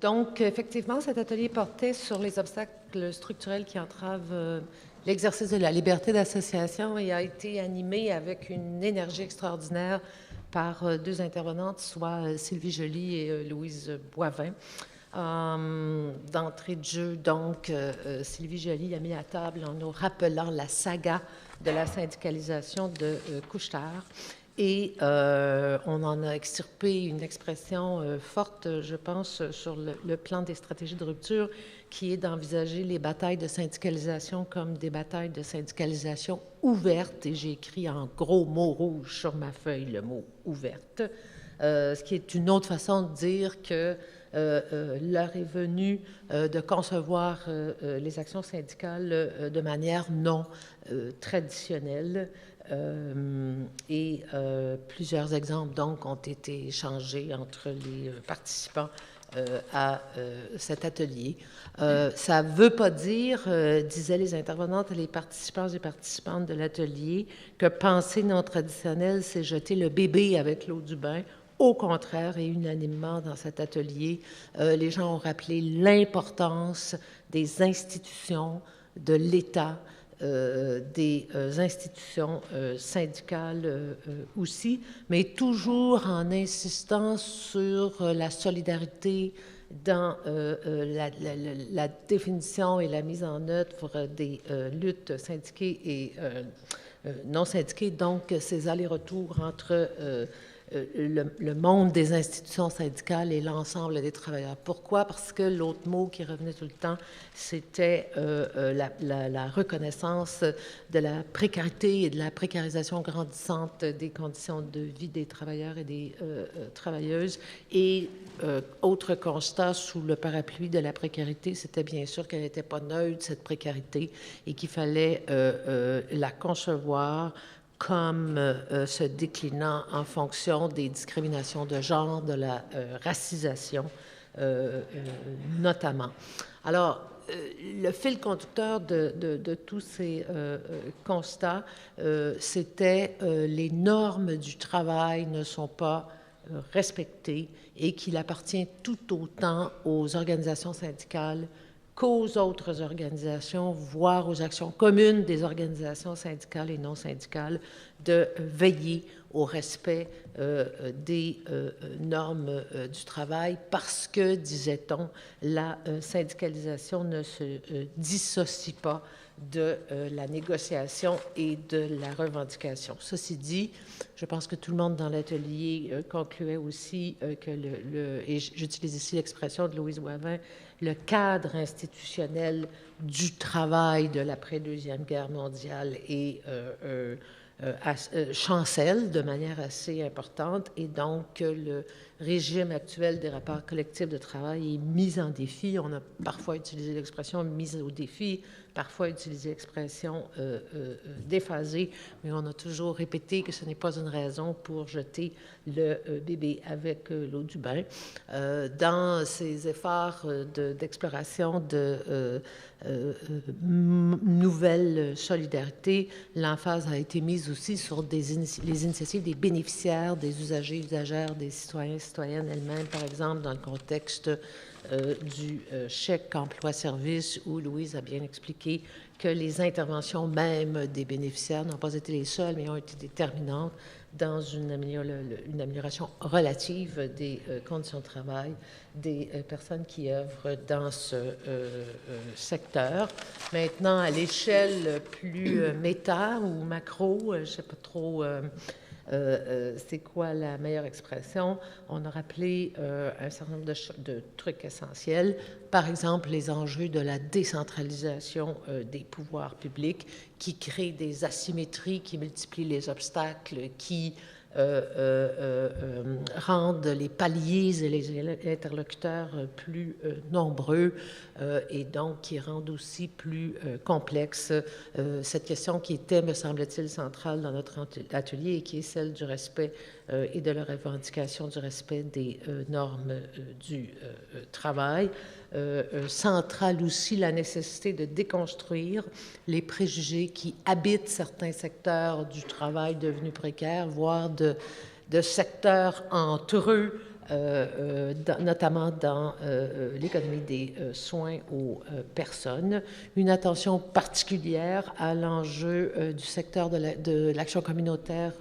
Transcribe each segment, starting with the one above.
Donc, effectivement, cet atelier portait sur les obstacles structurels qui entravent l'exercice de la liberté d'association et a été animé avec une énergie extraordinaire par deux intervenantes, soit Sylvie Joly et Louise Boivin. D'entrée de jeu, donc, Sylvie Joly a mis à table en nous rappelant la saga de la syndicalisation de Couche-Tard. Et on en a extirpé une expression forte, je pense, sur le plan des stratégies de rupture, qui est d'envisager les batailles de syndicalisation comme des batailles de syndicalisation ouvertes. Et j'ai écrit en gros mots rouges sur ma feuille le mot « ouverte », ce qui est une autre façon de dire que l'heure est venue de concevoir les actions syndicales de manière non traditionnelle. Plusieurs exemples, donc, ont été échangés entre les participants à cet atelier. Ça ne veut pas dire, disaient les intervenantes et les participants et participantes de l'atelier, que penser non traditionnelle, c'est jeter le bébé avec l'eau du bain. Au contraire, et unanimement dans cet atelier, les gens ont rappelé l'importance des institutions, de l'État, des institutions syndicales aussi, mais toujours en insistant sur la solidarité dans la définition et la mise en œuvre des luttes syndiquées et non syndiquées, donc ces allers-retours entre le monde des institutions syndicales et l'ensemble des travailleurs. Pourquoi? Parce que l'autre mot qui revenait tout le temps, c'était la reconnaissance de la précarité et de la précarisation grandissante des conditions de vie des travailleurs et des travailleuses. Et autre constat sous le parapluie de la précarité, c'était bien sûr qu'elle n'était pas neutre, cette précarité, et qu'il fallait la concevoir comme se déclinant en fonction des discriminations de genre, de la racisation notamment. Alors, le fil conducteur de tous ces constats, c'était les normes du travail ne sont pas respectées et qu'il appartient tout autant aux organisations syndicales qu'aux autres organisations, voire aux actions communes des organisations syndicales et non syndicales, de veiller au respect des normes du travail parce que, disait-on, la syndicalisation ne se dissocie pas de la négociation et de la revendication. Ceci dit, je pense que tout le monde dans l'atelier concluait aussi que et j'utilise ici l'expression de Louise Boivin, le cadre institutionnel du travail de l'après-Deuxième Guerre mondiale chancelle de manière assez importante et donc le régime actuel des rapports collectifs de travail est mis en défi. On a parfois utilisé l'expression « mise au défi », parfois utilisé l'expression déphasée, mais on a toujours répété que ce n'est pas une raison pour jeter le bébé avec l'eau du bain. Dans ces efforts d'exploration de nouvelles solidarités, l'emphase a été mise aussi sur les initiatives des bénéficiaires, des usagers, usagères, des citoyens, citoyennes elles-mêmes, par exemple, dans le contexte du chèque emploi-service, où Louise a bien expliqué que les interventions même des bénéficiaires n'ont pas été les seules, mais ont été déterminantes dans une amélioration relative des conditions de travail des personnes qui œuvrent dans ce secteur. Maintenant, à l'échelle plus méta ou macro, je ne sais pas trop c'est quoi la meilleure expression, on a rappelé un certain nombre de trucs essentiels, par exemple les enjeux de la décentralisation des pouvoirs publics qui créent des asymétries, qui multiplient les obstacles, qui rendent les paliers et les interlocuteurs plus nombreux et donc qui rendent aussi plus complexe cette question qui était, me semble-t-il, centrale dans notre atelier et qui est celle du respect et de la revendication du respect des normes du travail. Centrale aussi la nécessité de déconstruire les préjugés qui habitent certains secteurs du travail devenus précaires, voire de secteurs entre eux notamment dans l'économie des soins aux personnes, une attention particulière à l'enjeu du secteur de l'action communautaire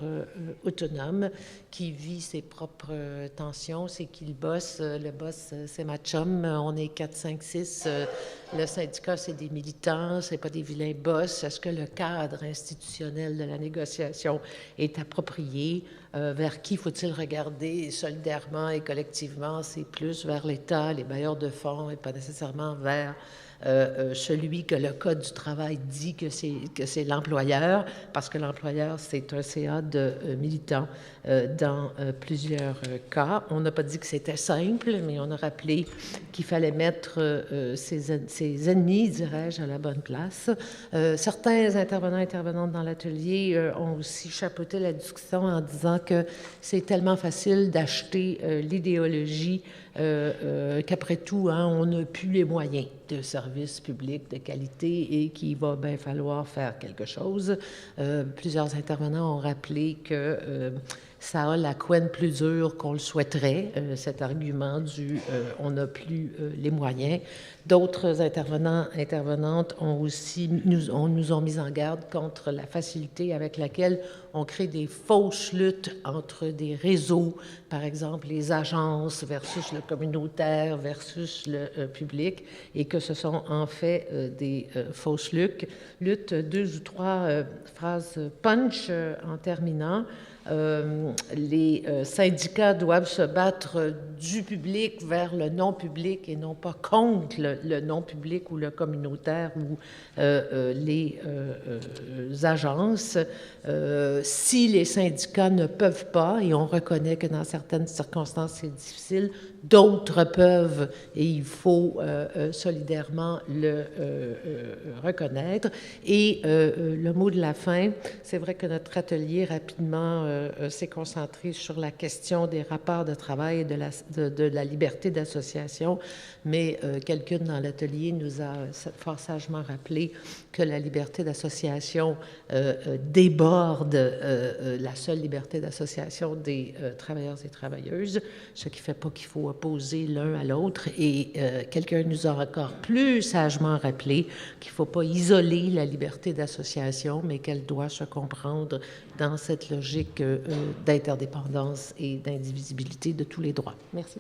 autonome qui vit ses propres tensions, c'est qu'il bosse, le boss c'est ma chum, on est 4, 5, 6, le syndicat c'est des militants, c'est pas des vilains boss, est-ce que le cadre institutionnel de la négociation est approprié? Vers qui faut-il regarder solidairement et collectivement? C'est plus vers l'État, les bailleurs de fonds, et pas nécessairement vers celui que le Code du travail dit que c'est l'employeur, parce que l'employeur, c'est un CA de militants dans plusieurs cas. On n'a pas dit que c'était simple, mais on a rappelé qu'il fallait mettre ses ennemis, dirais-je, à la bonne place. Certains intervenants et intervenantes dans l'atelier ont aussi chapeauté la discussion en disant que c'est tellement facile d'acheter l'idéologie qu'après tout, hein, on n'a plus les moyens de services publics de qualité et qu'il va bien falloir faire quelque chose. Plusieurs intervenants ont rappelé que ça a la couenne plus dure qu'on le souhaiterait, cet argument du on n'a plus les moyens. D'autres intervenantes ont aussi nous ont mis en garde contre la facilité avec laquelle on crée des fausses luttes entre des réseaux, par exemple les agences versus le communautaire versus le public, et que ce sont en fait des fausses luttes. Deux ou trois phrases punch en terminant. Les syndicats doivent se battre du public vers le non-public et non pas contre le non-public ou le communautaire ou les agences. Si les syndicats ne peuvent pas, et on reconnaît que dans certaines circonstances c'est difficile, d'autres peuvent et il faut solidairement le reconnaître. Et le mot de la fin, c'est vrai que notre atelier rapidement s'est concentré sur la question des rapports de travail et de la liberté d'association, mais quelqu'un dans l'atelier nous a fort sagement rappelé que la liberté d'association déborde la seule liberté d'association des travailleurs et travailleuses, ce qui ne fait pas qu'il faut opposer l'un à l'autre. Et quelqu'un nous a encore plus sagement rappelé qu'il ne faut pas isoler la liberté d'association, mais qu'elle doit se comprendre dans cette logique d'interdépendance et d'indivisibilité de tous les droits. Merci.